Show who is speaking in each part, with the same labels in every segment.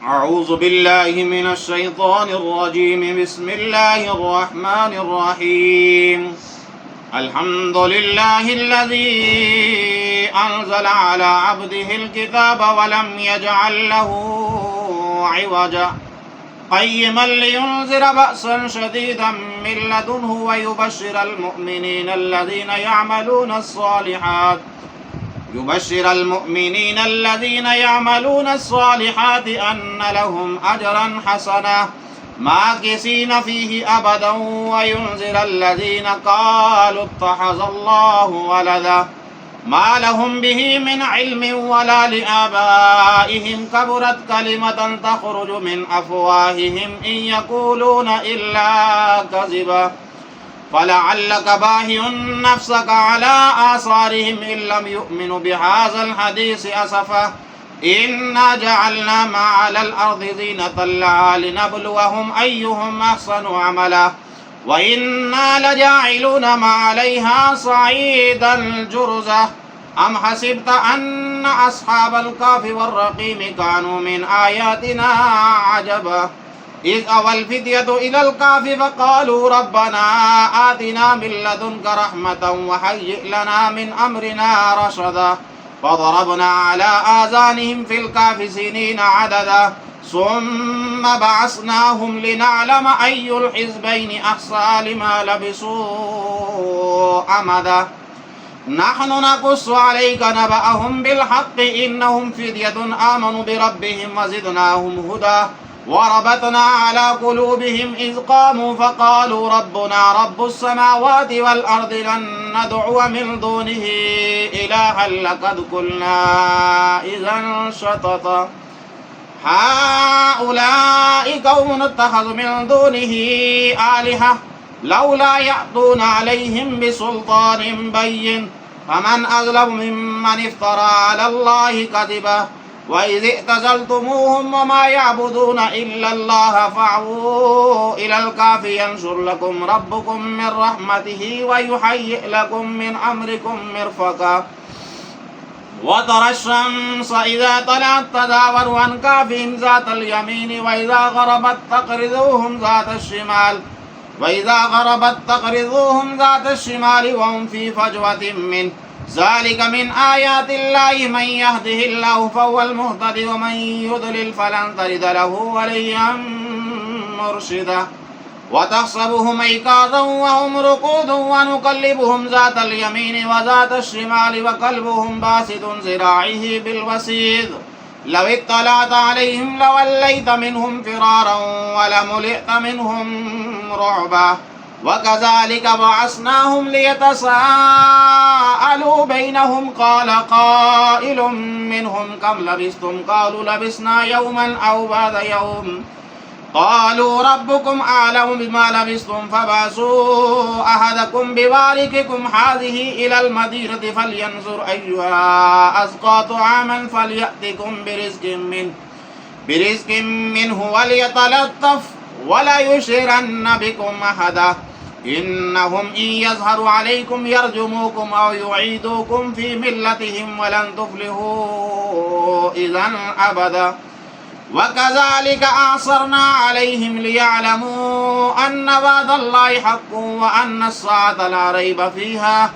Speaker 1: أعوذ بالله من الشيطان الرجيم. بسم الله الرحمن الرحيم. الحمد لله الذي أنزل على عبده الكتاب ولم يجعل له عوجا قيما لينذر بأسا شديدا من لدنه ويبشر المؤمنين الذين يعملون الصالحات أن لهم أجرا حسنا ماكثين فيه أبدا وينذر الذين قالوا اتخذ الله ولدا ما لهم به من علم ولا لآبائهم كبرت كلمة تخرج من أفواههم إن يقولون إلا كذبا فلعلك باهع نفسك على آثارهم إن لم يؤمنوا بهذا الحديث أسفا إنا جعلنا ما على الأرض زينة لها لنبلوهم أيهم أحسن عملا وإنا لجاعلون ما عليها صعيدا جرزا أم حسبت أن أصحاب الكهف والرقيم كانوا من آياتنا عجبا إذ أوى الفتية إلى الكهف فقالوا ربنا آتنا من لدنك رحمة وهيئ لنا من أمرنا رشدا فضربنا على آذانهم في الكهف سنين عددا ثم بعثناهم لنعلم أي الحزبين أحصى لما لبثوا أمدا نحن نقص عليك نبأهم بالحق إنهم فتية آمنوا بربهم وزدناهم هدى وربطنا على قلوبهم إذ قاموا فقالوا ربنا رب السماوات والأرض لن ندعو من دونه إلها لقد قلنا إذا شططا هؤلاء قوم اتخذوا من دونه آلهة لولا يأتون عليهم بسلطان بين فمن أظلم ممن افترى على الله كذبا وإذ اعتزلتموهم وما يعبدون إلا الله فاعووا إلى الكهف ينشر لكم ربكم من رحمته ويهيئ لكم من أمركم مرفقا وترى الشمس إذا طلعت تزاور عن كهفهم ذات اليمين وإذا غربت تقرضوهم ذات الشمال وهم في فجوة منه ذلك من آيات الله من يهده الله فهو المهتد ومن يضلل فلن تجد له وليا مرشدا وتحسبهم أيقاظا وهم رقود ونقلبهم ذات اليمين وذات الشمال وقلبهم باسط ذراعيه بالوسيد لو اطلعت عليهم لوليت منهم فرارا ولملئت منهم رعبا وكذلك بعثناهم ليتساءلوا بينهم قال قائل منهم كم لبثتم قالوا لبثنا يوما أو بعض يوم قالوا ربكم أعلم بما لبثتم فبعثوا أحدكم بورقكم هذه إلى المدينة فلينظر أيها أزكى طعاما فليأتكم برزق منه وليتلطف ولا يشعرن بكم أحدا إنهم إن يظهروا عليكم يرجموكم أو يعيدوكم في ملتهم ولن تفلحوا إذا أبدا وكذلك أعثرنا عليهم ليعلموا أن وعد الله حق وأن الساعة لا ريب فيها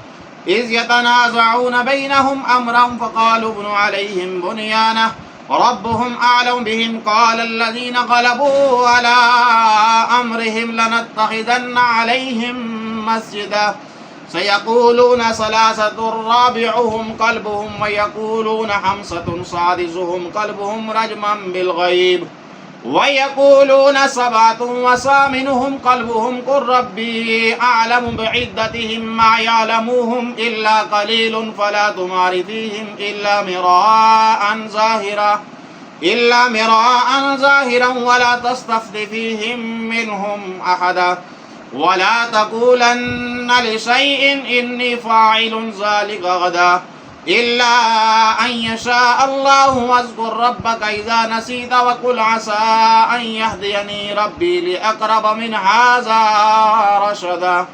Speaker 1: إذ يتنازعون بينهم أمرا فقالوا ابنوا عليهم بنيانا ربهم أعلم بهم قال الذين غلبوا على أمرهم لنتخذن عليهم مسجدا سيقولون ثلاثة رابعهم كلبهم ويقولون خمسة سادسهم كلبهم رجما بالغيب ويقولون سبعة وثامنهم كلبهم قل ربي أعلم بعدتهم ما يعلموهم إلا قليل فلا تمار فيهم إلا مراء ظاهرا ولا تستفت فيهم منهم أحدا ولا تقولن لشيء إني فاعل ذلك غدا إلا أن يشاء الله واذكر ربك إذا نسيت وقل عسى أن يهديني ربي لأقرب من هذا رشدا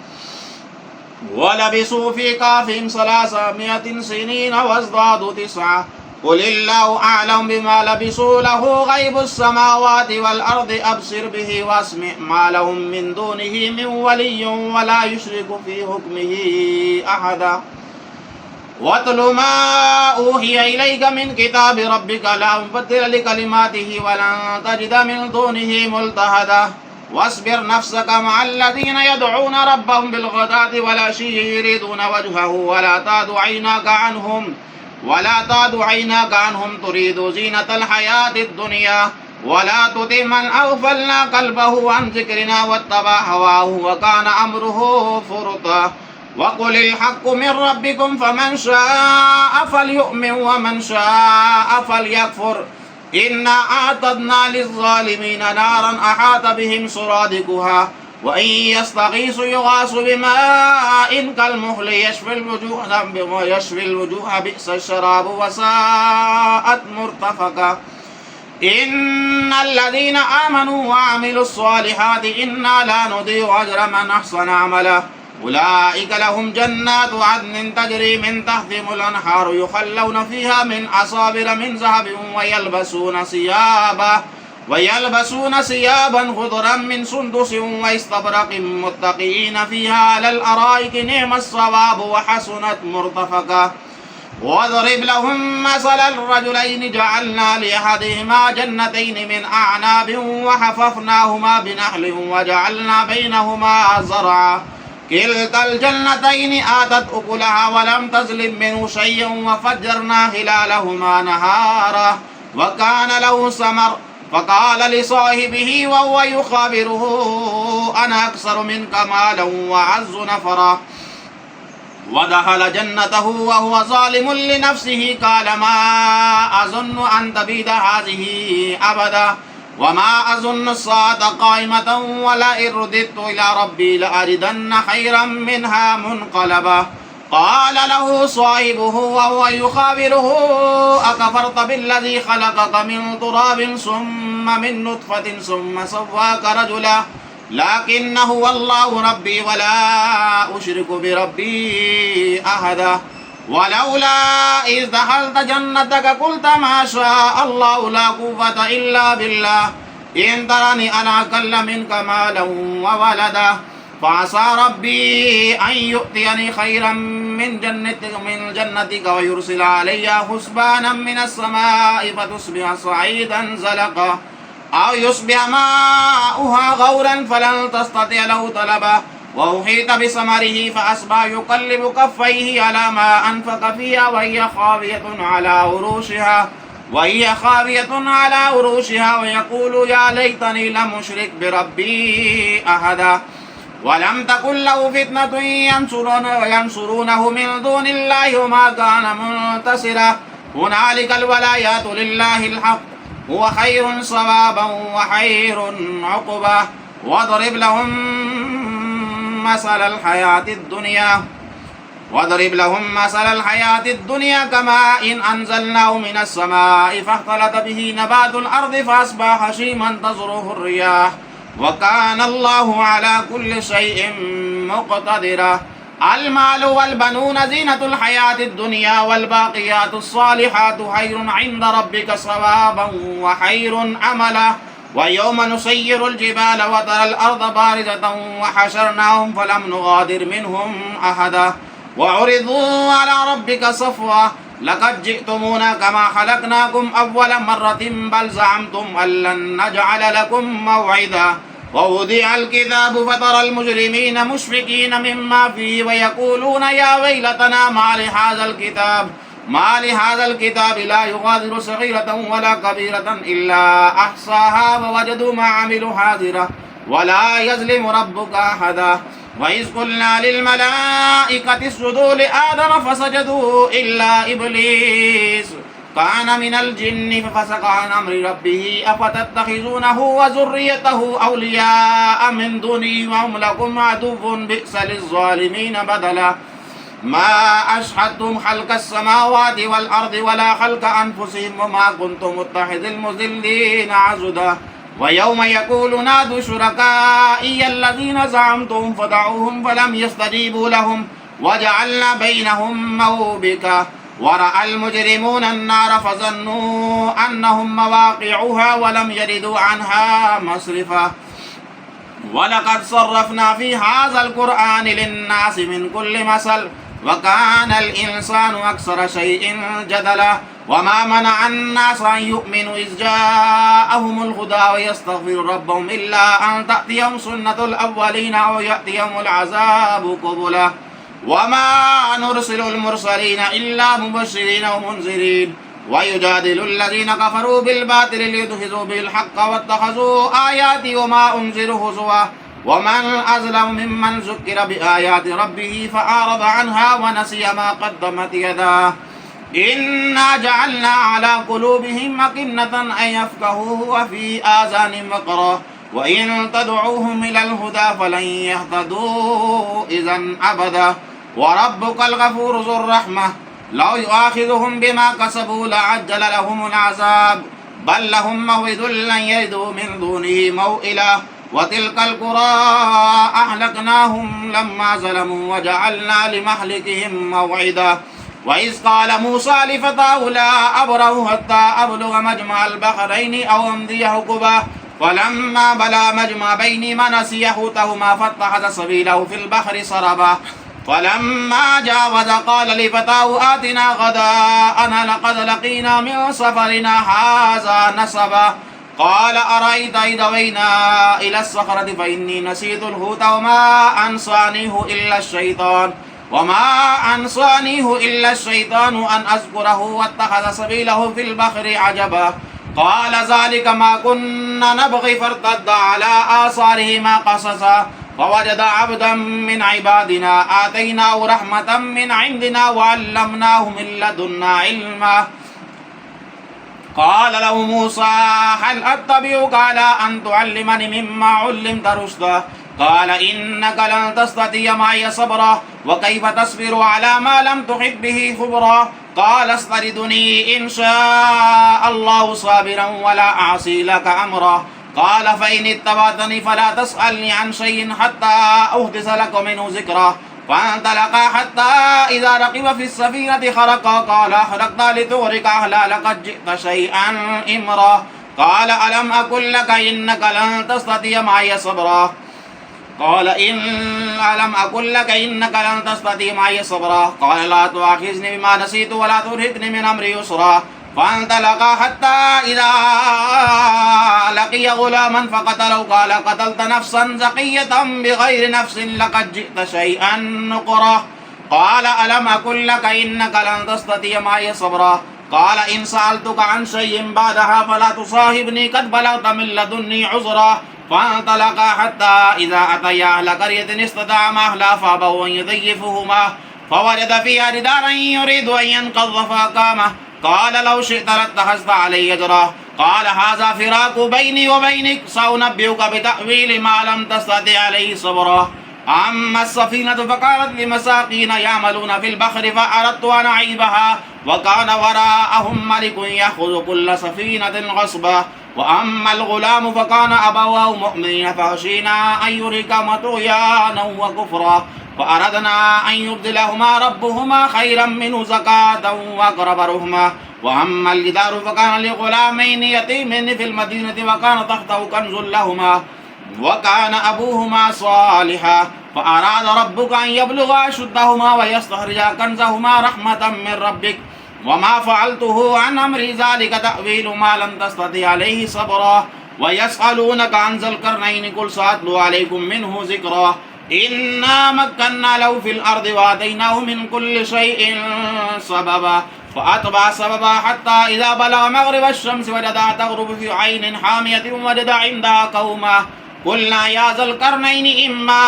Speaker 1: ولبثوا في كهفهم 300 سنين وازدادوا 9 قل الله أعلم بما لبثوا له غيب السماوات والأرض أبصر به واسمع ما لهم من دونه من ولي ولا يشرك في حكمه أحدا واتل ما أوحي إليك من كتاب ربك لا مبدل لكلماته ولن تجد من دونه ملتحدا واصبر نفسك مع الذين يدعون ربهم بالغداة والعشي يريدون وجهه ولا تعد عيناك عنهم تريد زينة الحياة الدنيا ولا تطع من أغفلنا قلبه عن ذكرنا واتبع هواه وكان أمره فرطا وقل الحق من ربكم فمن شاء فليؤمن ومن شاء فليكفر إنا أعتدنا للظالمين نارا أحاط بهم سرادقها وإن يستغيثوا يغاثوا بماء كالمهل يشفي الوجوه بئس الشراب وساءت مرتفقا إن الذين آمنوا وعملوا الصالحات إنا لا نضيع أجر من أحسن عملا أولئك لهم جنات عدن تجري من تحتهم الأنهار يخلون فيها من أصابر من ذهب ويلبسون ثيابا خضرا من سندس واستبرق متقئين فيها على الأرائك نعم الثواب وحسنت مرتفقا واضرب لهم مثل الرجلين جعلنا لأحدهما جنتين من أعناب وحففناهما بنخل وجعلنا بينهما زرعا كلتا الجنتين آتت أكلها ولم تظلم منه شيئا وفجرنا خلالهما نهارا وكان له ثمر فقال لصاحبه وهو يخابره أنا أكثر منك مالا وأعز نفرا ودخل جنته وهو ظالم لنفسه قال ما أظن أن تبيد هذه أبدا وما أظن الساعة قائمة ولئن رددت إلى ربي لأجدن خيرا منها منقلبا قال له صاحبه وهو يخابره أكفرت بالذي خلقك من تراب ثم من نطفة ثم سواك رجلا لكن هو الله ربي ولا أشرك بربي أحدا ولولا إذ دخلت جنتك قلت ما شاء الله لا قوة إلا بالله إن ترني أنا أقل منك مالا وولدا فعسى ربي أن يؤتيني خيرا من جنتك ويرسل علي حسبانا من السماء فتصبح صعيدا زلقا أو يصبح ماؤها غورا فلن تستطيع له طلبا وأحيط بثمره فأصبح يقلب كفيه على ما أنفق فيها وهي خاوية على عروشها ويقول يا ليتني لم أشرك بربي أحدا ولم تكن له فتنة ينصرونه من دون الله وما كان منتصرا هنالك الولايات لله الحق هو خير صوابا وخير عقبا واضرب لهم مثل الحياة الدنيا كماء إن أنزلناه من السماء فاختلط به نبات الأرض فأصبح هشيما تذروه الرياح وكان الله على كل شيء مقتدرا المال والبنون زينة الحياة الدنيا والباقيات الصالحات خير عند ربك ثوابا وخير أملا ويوم نسير الجبال وترى الأرض بارزة وحشرناهم فلم نغادر منهم أحدا وعرضوا على ربك صفوا لقد جئتمونا كما خلقناكم أول مرة بل زعمتم أن لن نجعل لكم موعدا ووضع الكتاب فترى المجرمين مشفقين مما فيه ويقولون يا ويلتنا ما لهذا الكتاب لا يغادر صغيرة ولا كبيرة إلا أحصاها ووجدوا ما عملوا حاضرا ولا يظلم ربك أحدا وإذ قلنا للملائكة اسجدوا لآدم فسجدوا إلا إبليس كان من الجن ففسق عن أمر ربه أفتتخذونه وذريته أولياء من دوني وهم لكم عدو بئس للظالمين بدلا ما أشهدتم خلق السماوات والأرض ولا خلق أنفسهم وما كنتم متخذ المضلين عضدا ويوم يقول نادوا شركائي الذين زعمتم فدعوهم فلم يستجيبوا لهم وجعلنا بينهم موبقا ورأى المجرمون النار فظنوا أنهم مواقعها ولم يردوا عنها مصرفا ولقد صرفنا في هذا القرآن للناس من كل مثل وكان الإنسان أكثر شيء جدلا وما منع الناس أن يؤمنوا إذ جاءهم الهدى ويستغفروا ربهم إلا أن تأتيهم سنة الأولين أو يأتيهم العذاب قبلا وما نرسل المرسلين إلا مبشرين ومنذرين ويجادل الذين كفروا بالباطل ليدحضوا به الحق واتخذوا آياتي وما أنذروا هزوا ومن أظلم ممن ذكر بآيات ربه فأعرض عنها ونسي ما قدمت يداه إنا جعلنا على قلوبهم أكنة أن يفقهوا وفي آذانهم وقرا وإن تدعوهم إلى الهدى فلن يهتدوا إذا أبدا وربك الغفور ذو الرحمة لو يؤاخذهم بما كسبوا لعجل لهم العذاب بل لهم موعد لن يجدوا من دونه موئلا وتلك القرى أهلكناهم لما ظلموا وجعلنا لمهلكهم موعدا وإذ قال موسى لفتاه لا أبره حتى أبلغ مجمع البحرين أو أمضي حقبا فلما بلغ مجمع بينهما نسي حوتهما فاتخذ سبيله في البحر سربا فلما جاوز قال لفتاه آتنا غداءنا لقد لقينا من سفرنا هذا نصبا قال أرأيت إذ أوينا إلى الصخرة فإني نسيت الحوت وما أنسانيه إلا الشيطان أن أذكره واتخذ سبيله في البحر عجبا قال ذلك ما كنا نبغي فارتد على آثارهما قصصا فوجد عبدا من عبادنا آتيناه رحمة من عندنا وعلمناه من لدنا علما قال له موسى هل أتبعك على أن تعلمني مما علمت رشدا قال إنك لن تستطيع معي صبرا وكيف تصبر على ما لم تحط به خبرا قال استردني إن شاء الله صابرا ولا أعصي لك أمرا قال فإن اتبعتني فلا تسألني عن شيء حتى أحدث لك منه ذكرا فانطلقا حتى إذا ركب في السفينة خرقا قال أخرقت لتغرق أهلها لقد جئت شيئا إمرا قال ألم أقل لك إنك لن تستطيع معي صبرا قال ألم أقل لك إنك لن تستطيع معي صبرا قال لا تؤاخذني بما نسيت ولا ترهقني من أمري يسرا فانطلقا حتى إذا لقي غلاما فقتله قال قتلت نفسا زكية بغير نفس لقد جئت شيئا نكرا قال ألم أقل لك إنك لن تستطيع معي صبرا قال إن سألتك عن شيء بعدها فلا تصاحبني قد بلغت من لدني عذرا فانطلقا حتى إذا أتيا أهل قرية استطعما أهلها فأبوا أن يضيفوهما فوجد فيها جدارا يريد أن ينقض فأقامه قال لو شئت لاتخذت علي أجرا قال هذا فراق بيني وبينك سأنبئك بتأويل ما لم تستطع عليه صبرا أما السفينة فكانت لمساكين يعملون في البحر فأردت أن أعيبها وكان وراءهم ملك يأخذ كل سفينة غصبا وأما الغلام فكان أبواه مؤمنين فخشينا أن يرهقهما طغيانا وكفرا فأردنا أن يبدلهما ربهما خيرا منه زكاة وأقرب رحما وأما الجدار فكان لغلامين يتيمين في المدينة وكان تحته كنز لهما وكان أبوهما صالحا فأراد ربك أن يبلغا أشدهما ويستخرجا كنزهما رحمة من ربك وما فعلته عن أمري ذلك تأويل ما لم تستطع عليه صبرا ويسألونك عن ذي القرنين قل سأتلو عليكم منه ذكرا إنا مكنا له في الأرض وآتيناه من كل شيء سببا فأتبع سببا حتى إذا بلغ مغرب الشمس وجدها تغرب في عين حامية وجد عندها قوما قلنا يا ذا القرنين إما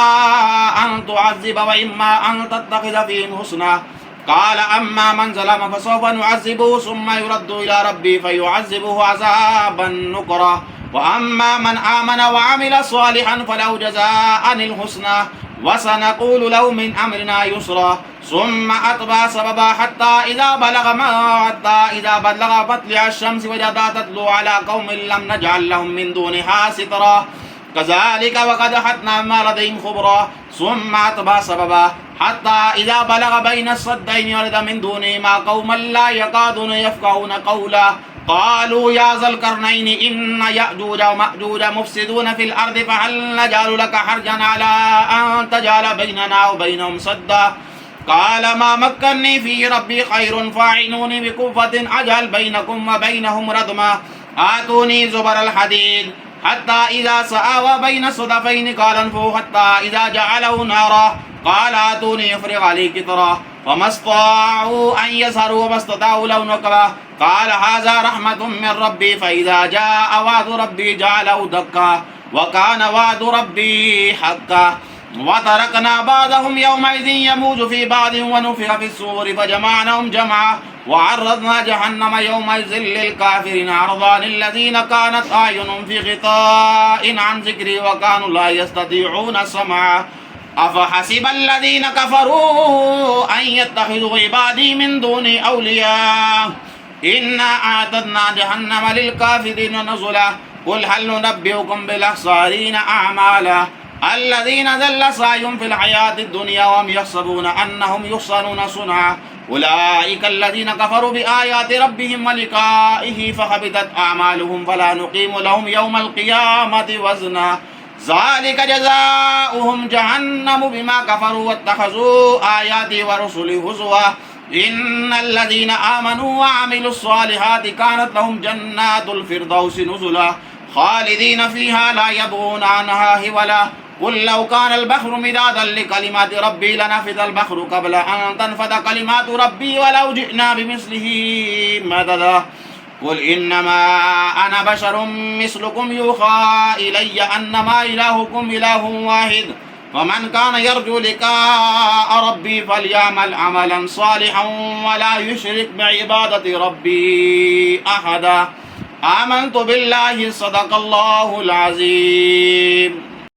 Speaker 1: أن تعذب وإما أن تتخذ فيهم حسنا قال أما من ظلم فسوف نعذبه ثم يرد إلى ربي فيعذبه عذابا نكرا وأما من آمن وعمل صالحا فله جزاء الحسنى وسنقول له من أمرنا يسرا ثم أتبع سببا حتى إذا بلغ مطلع الشمس وجدها تتلو على قوم لم نجعل لهم من دونها سترا كذلك وقد أحطنا بما لديهم خبرا ثم أتبع سببا حتى إذا بلغ بين الصدين ولد من دونهما قوما لا يكادون يفقهون قولا قالوا يا ذا القرنين إن يأجوج ومأجوج مفسدون في الأرض فهل نجعل لك حرجا على أن تجعل بيننا وبينهم سدا قال ما مكنني في ربي خير فاعينوني بقوة أجعل بينكم وبينهم ردما آتوني زبر الحديد حتى إذا سآوى بين الصدفين قال انفخوا حتى إذا جعله نارا قال آتوني يفرغ عليه قطرا وما استطاعوا أن يظهروا وما استطاعوا له نقبا قال هذا رحمة من ربي فإذا جاء وعد ربي جعله دكا وكان وعد ربي حقا وتركنا بعضهم يومئذ يموج في بعض ونفخ في الصور فجمعناهم جمعا وعرضنا جهنم يومئذ للكافرين عرضا الذين كانت أعينهم في غطاء عن ذكري وكانوا لا يستطيعون سمعا أفحسب الذين كفروا أن يتخذوا عبادي من دوني أولياء إنا أعتدنا جهنم للكافرين نزلا قل هل ننبئكم بالأخسرين أعمالا الذين ضل سعيهم في الحياة الدنيا وهم يحسبون أنهم يحسنون صنعا أولئك الذين كفروا بآيات ربهم ولقائه فحبطت أعمالهم فلا نقيم لهم يوم القيامة وزنا ذلك جزاؤهم جهنم بما كفروا واتخذوا آياتي ورسلي هزوا إن الذين آمنوا وعملوا الصالحات كانت لهم جنات الفردوس نزلا خالدين فيها لا يبغون عنها هولا قل لو كان البحر مدادا لكلمات ربي لنفذ البحر قبل أن تنفذ كلمات ربي ولو جئنا بمثله مددا قل إنما أنا بشر مثلكم يوحى إلي أنما إلهكم إله واحد ومن كان يرجو لقاء ربي فليعمل عملا صالحا ولا يشرك بعبادة ربي أحدا آمنت بالله صدق الله العظيم.